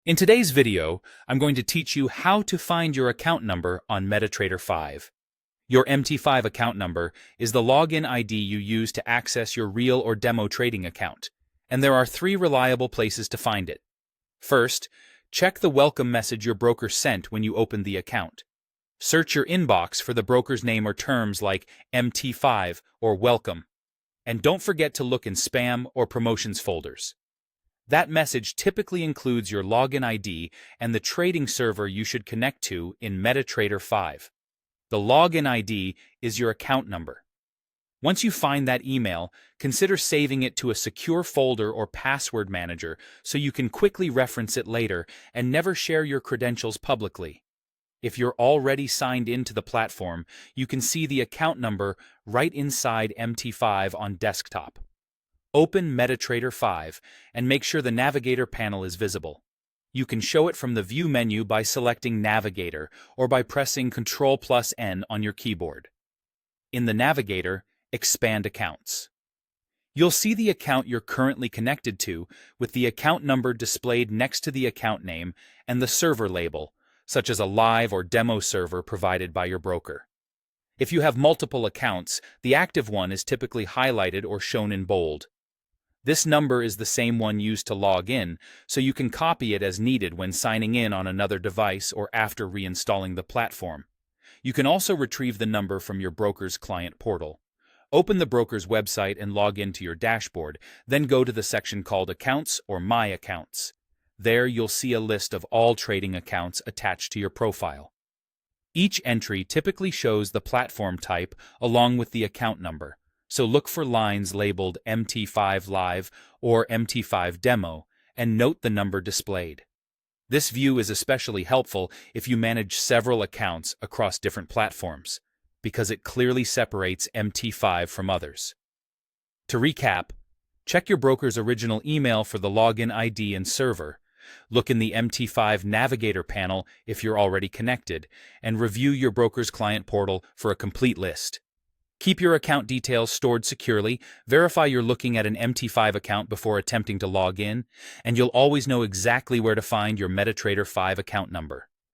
In today's video, I'm going to teach you how to find your account number on MetaTrader 5. Your MT5 account number is the login ID you use to access your real or demo trading account, and there are three reliable places to find it. First, check the welcome message your broker sent when you opened the account. Search your inbox for the broker's name or terms like MT5 or welcome, and don't forget to look in spam or promotions folders. That message typically includes your login ID and the trading server you should connect to in MetaTrader 5. The login ID is your account number. Once you find that email, consider saving it to a secure folder or password manager so you can quickly reference it later and never share your credentials publicly. If you're already signed into the platform, you can see the account number right inside MT5 on desktop. Open MetaTrader 5 and make sure the Navigator panel is visible. You can show it from the View menu by selecting Navigator or by pressing Ctrl+N on your keyboard. In the Navigator, expand Accounts. You'll see the account you're currently connected to with the account number displayed next to the account name and the server label, such as a live or demo server provided by your broker. If you have multiple accounts, the active one is typically highlighted or shown in bold. This number is the same one used to log in, so you can copy it as needed when signing in on another device or after reinstalling the platform. You can also retrieve the number from your broker's client portal. Open the broker's website and log into your dashboard, then go to the section called Accounts or My Accounts. There you'll see a list of all trading accounts attached to your profile. Each entry typically shows the platform type along with the account number. So look for lines labeled MT5 Live or MT5 Demo and note the number displayed. This view is especially helpful if you manage several accounts across different platforms, because it clearly separates MT5 from others. To recap, check your broker's original email for the login ID and server, look in the MT5 Navigator panel if you're already connected, and review your broker's client portal for a complete list. Keep your account details stored securely, verify you're looking at an MT5 account before attempting to log in, and you'll always know exactly where to find your MetaTrader 5 account number.